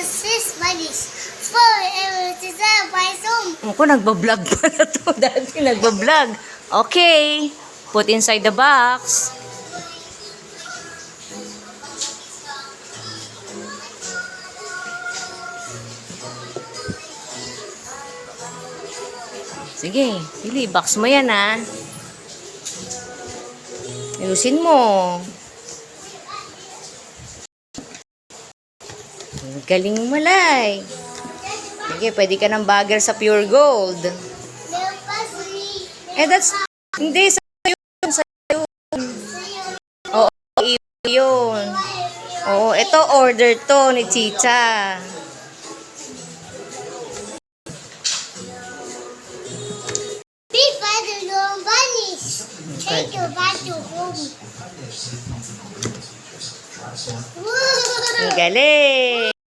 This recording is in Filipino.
sis Vanish. Forever to my soul. Ako, nagbablog pala to. Dati nagbablog. Okay. Put inside the box. Sige, pili. Box mo yan, ha. Ayusin mo. Galing mo, Lai. Sige, pwede ka ng bagger sa Pure Gold. That's... Hindi, sa'yo. Oo, yun. Oo, ito order to ni Chicha. Take you back to home. Galing.